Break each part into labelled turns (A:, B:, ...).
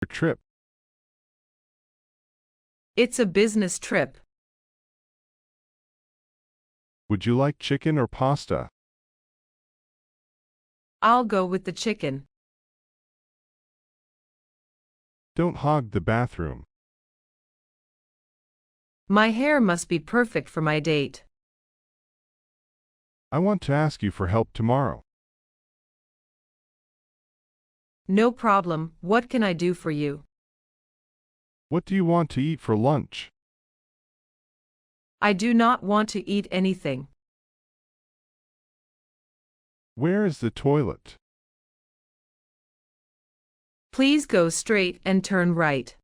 A: your trip?
B: It's a business trip.
A: Would you like chicken or pasta?
B: I'll go with the chicken.
A: Don't hog the bathroom.
B: My hair must be perfect for my date.
A: I want to ask you for help tomorrow.
B: No problem, what can I do for you?
A: What do you want to eat for lunch?
B: I do not want to eat anything.
A: Where is the toilet?
B: Please go straight and turn right.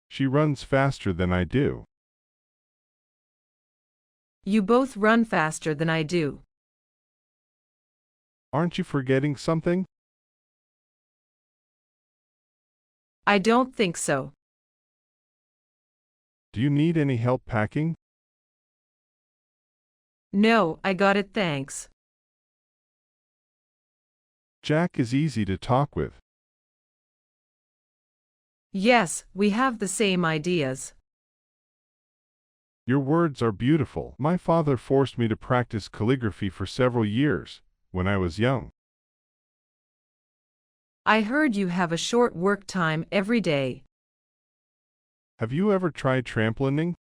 A: She runs faster than I do.
B: You both run faster than I do.
A: Aren't you forgetting something?
B: I don't think so.
A: Do you need any help packing?
B: No, I got it, thanks.
A: Jack is easy to talk with.
B: Yes, we have the same ideas.
A: Your words are beautiful. My father forced me to practice calligraphy for several years when I was young.
B: I heard you have a short work time every day.
A: Have you ever tried trampolining?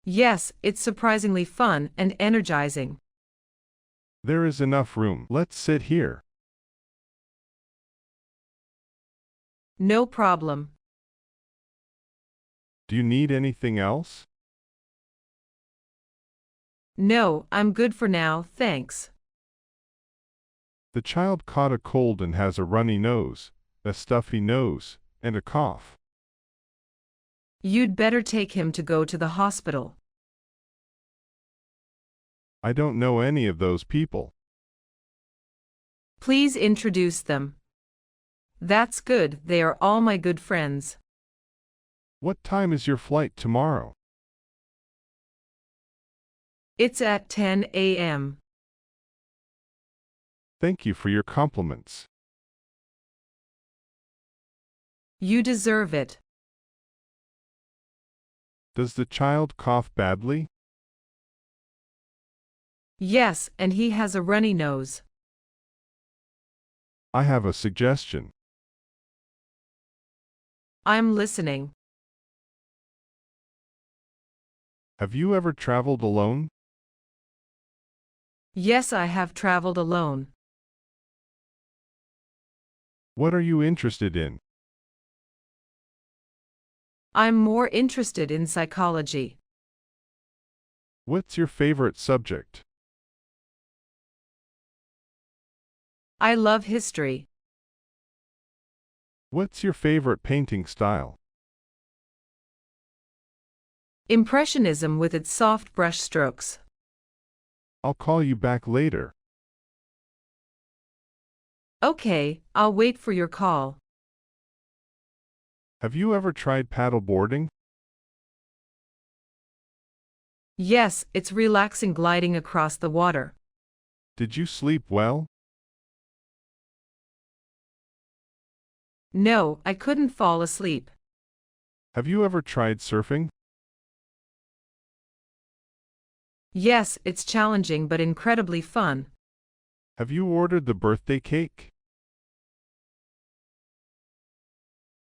B: Yes, it's surprisingly fun and energizing.
A: There is enough room. Let's sit here.
B: No problem.
A: Do you need anything else?
B: No, I'm good for now, thanks.
A: The child caught a cold and has a runny nose, a stuffy nose, and a cough.
B: You'd better take him to go to the hospital.
A: I don't know any of those people.
B: Please introduce them. That's good, they are all my good friends.
A: What time is your flight tomorrow?
B: It's at 10 a.m.
A: Thank you for your compliments.
B: You deserve it.
A: Does the child cough badly?
B: Yes, and he has a runny nose.
A: I have a suggestion.
B: I'm listening.
A: Have you ever traveled alone?
B: Yes, I have traveled alone.
A: What are you interested in?
B: I'm more interested in psychology.
A: What's your favorite subject?
B: I love history.
A: What's your favorite painting style?
B: Impressionism with its soft brush strokes.
A: I'll call you back later.
B: Okay, I'll wait for your call.
A: Have you ever tried paddle boarding?
B: Yes, it's relaxing gliding across the water.
A: Did you sleep well?
B: No, I couldn't fall asleep.
A: Have you ever tried surfing?
B: Yes, it's challenging but incredibly fun.
A: Have you ordered the birthday cake?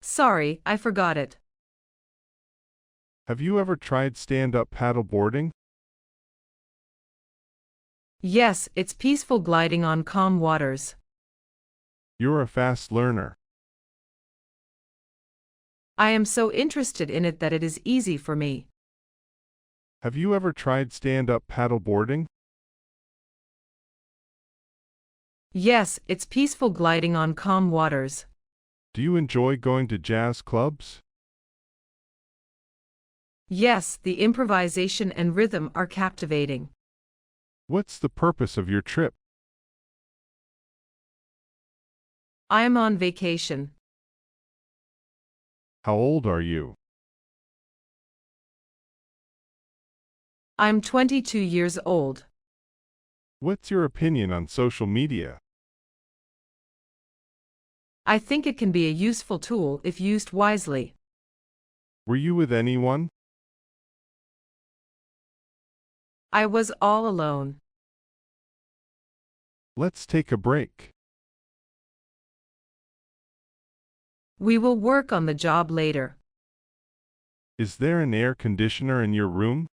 B: Sorry, I forgot it.
A: Have you ever tried stand-up paddle boarding?
B: Yes, it's peaceful gliding on calm waters.
A: You're a fast learner.
B: I am so interested in it that it is easy for me.
A: Have you ever tried stand-up paddle boarding?
B: Yes, it's peaceful gliding on calm waters.
A: Do you enjoy going to jazz clubs?
B: Yes, the improvisation and rhythm are captivating.
A: What's the purpose of your trip?
B: I am on vacation.
A: How old are you?
B: I'm 22 years old.
A: What's your opinion on social media?
B: I think it can be a useful tool if used wisely.
A: Were you with anyone?
B: I was all alone.
A: Let's take a break.
B: We will work on the job later.
A: Is there an air conditioner in your room?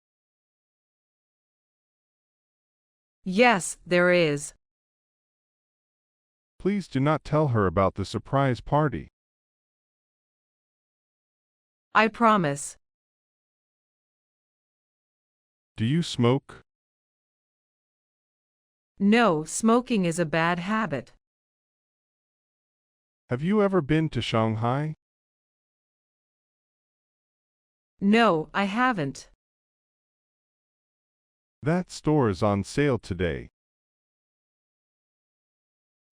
B: Yes, there is.
A: Please do not tell her about the surprise party.
B: I promise.
A: Do you smoke?
B: No, smoking is a bad habit.
A: Have you ever been to Shanghai?
B: No, I haven't.
A: That store is on sale today.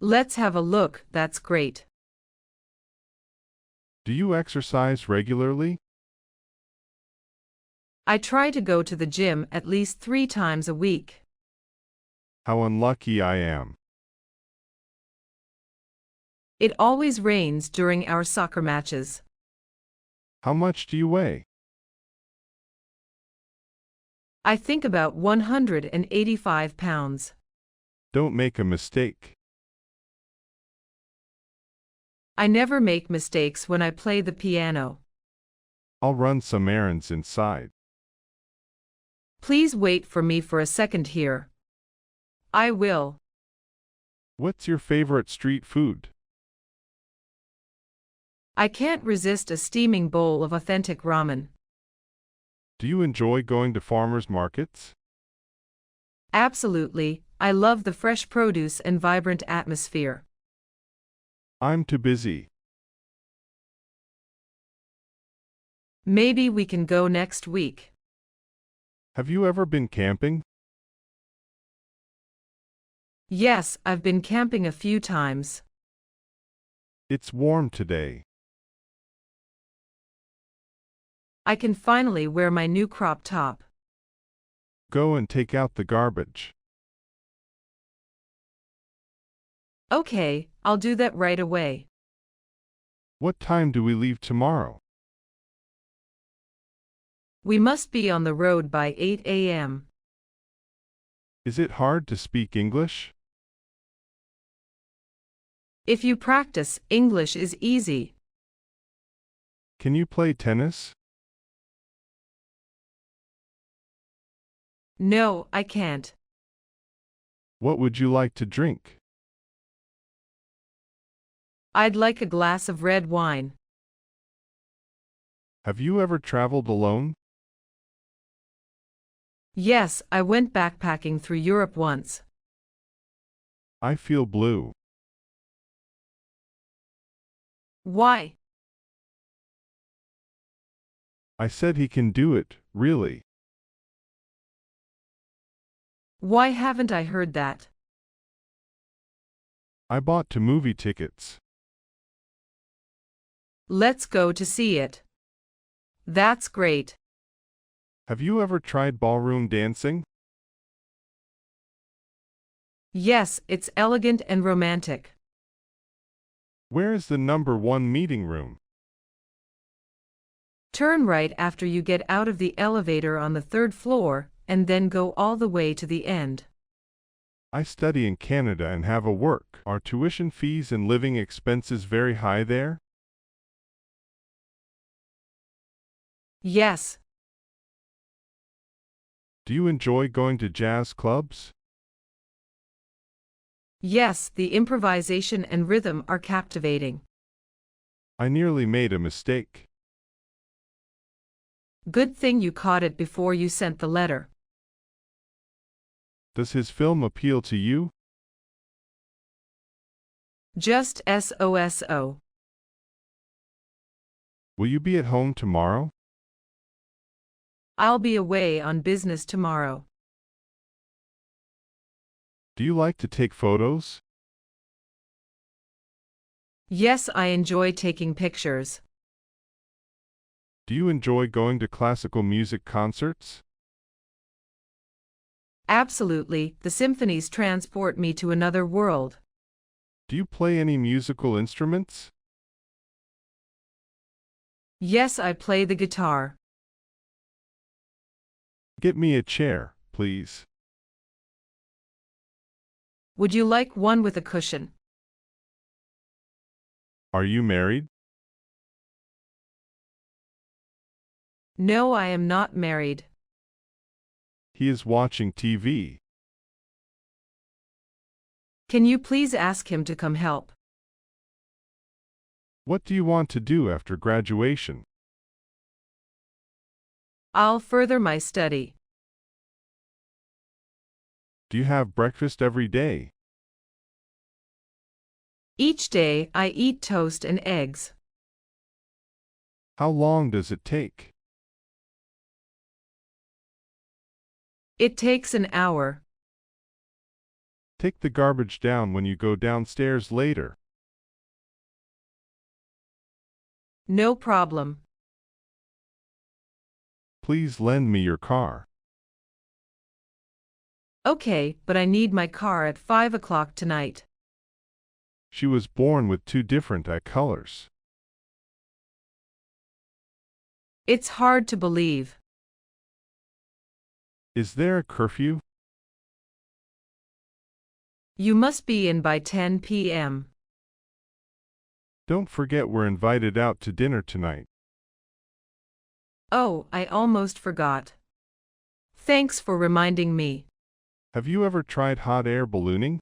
B: Let's have a look, that's great.
A: Do you exercise regularly?
B: I try to go to the gym at least 3 times a week.
A: How unlucky I am.
B: It always rains during our soccer matches.
A: How much do you weigh?
B: I think about 185 pounds.
A: Don't make a mistake.
B: I never make mistakes when I play the piano.
A: I'll run some errands inside.
B: Please wait for me for a second here. I will.
A: What's your favorite street food?
B: I can't resist a steaming bowl of authentic ramen.
A: Do you enjoy going to farmers markets?
B: Absolutely, I love the fresh produce and vibrant atmosphere.
A: I'm too busy.
B: Maybe we can go next week.
A: Have you ever been camping?
B: Yes, I've been camping a few times.
A: It's warm today.
B: I can finally wear my new crop top.
A: Go and take out the garbage.
B: Okay, I'll do that right away.
A: What time do we leave tomorrow?
B: We must be on the road by 8 a.m.
A: Is it hard to speak English?
B: If you practice, English is easy.
A: Can you play tennis?
B: No, I can't.
A: What would you like to drink?
B: I'd like a glass of red wine.
A: Have you ever traveled alone?
B: Yes, I went backpacking through Europe once.
A: I feel blue.
B: Why?
A: I said he can do it, really.
B: Why haven't I heard that?
A: I bought 2 movie tickets.
B: Let's go to see it. That's great.
A: Have you ever tried ballroom dancing?
B: Yes, it's elegant and romantic.
A: Where is the #1 meeting room?
B: Turn right after you get out of the elevator on the 3rd floor, and then go all the way to the end.
A: I study in Canada and have a work. Are tuition fees and living expenses very high there?
B: Yes.
A: Do you enjoy going to jazz clubs?
B: Yes, the improvisation and rhythm are captivating.
A: I nearly made a mistake.
B: Good thing you caught it before you sent the letter.
A: Does his film appeal to you?
B: Just SOSO.
A: Will you be at home tomorrow?
B: I'll be away on business tomorrow.
A: Do you like to take photos?
B: Yes, I enjoy taking pictures.
A: Do you enjoy going to classical music concerts?
B: Absolutely, the symphonies transport me to another world.
A: Do you play any musical instruments?
B: Yes, I play the guitar.
A: Get me a chair, please.
B: Would you like one with a cushion?
A: Are you married?
B: No, I am not married.
A: He is watching TV.
B: Can you please ask him to come help?
A: What do you want to do after graduation?
B: I'll further my study.
A: Do you have breakfast every day?
B: Each day, I eat toast and eggs.
A: How long does it take?
B: It takes an hour.
A: Take the garbage down when you go downstairs later.
B: No problem.
A: Please lend me your car.
B: Okay, but I need my car at 5 o'clock tonight.
A: She was born with two different eye colors.
B: It's hard to believe.
A: Is there a curfew?
B: You must be in by 10 p.m.
A: Don't forget we're invited out to dinner tonight.
B: Oh, I almost forgot. Thanks for reminding me.
A: Have you ever tried hot air ballooning?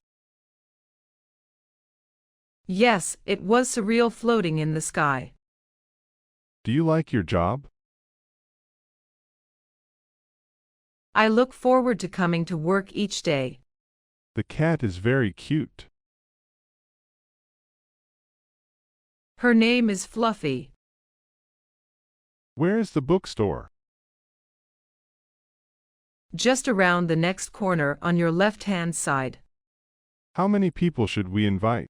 B: Yes, it was surreal floating in the sky.
A: Do you like your job?
B: I look forward to coming to work each day.
A: The cat is very cute.
B: Her name is Fluffy.
A: Where is the bookstore?
B: Just around the next corner on your left-hand side.
A: How many people should we invite?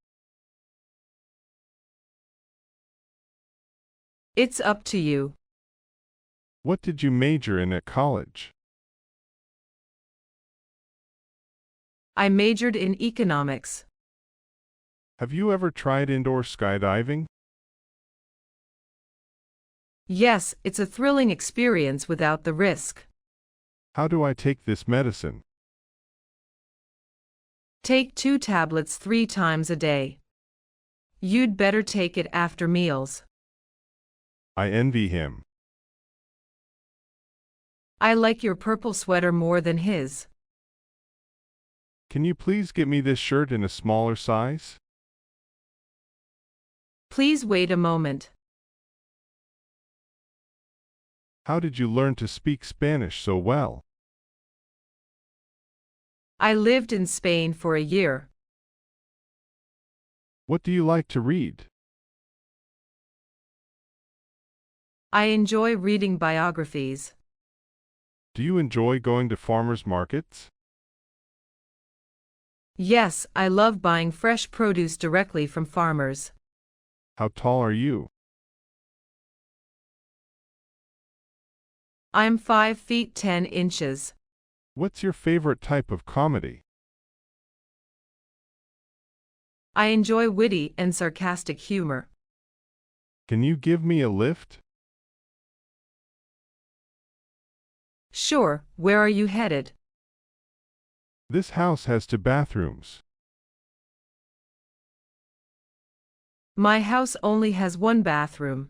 B: It's up to you.
A: What did you major in at college?
B: I majored in economics.
A: Have you ever tried indoor skydiving?
B: Yes, it's a thrilling experience without the risk.
A: How do I take this medicine?
B: Take 2 tablets 3 times a day. You'd better take it after meals.
A: I envy him.
B: I like your purple sweater more than his.
A: Can you please get me this shirt in a smaller size?
B: Please wait a moment.
A: How did you learn to speak Spanish so well?
B: I lived in Spain for a year.
A: What do you like to read?
B: I enjoy reading biographies.
A: Do you enjoy going to farmers markets?
B: Yes, I love buying fresh produce directly from farmers.
A: How tall are you?
B: I'm 5 feet 10 inches.
A: What's your favorite type of comedy?
B: I enjoy witty and sarcastic humor.
A: Can you give me a lift?
B: Sure, where are you headed?
A: This house has 2 bathrooms.
B: My house only has 1 bathroom.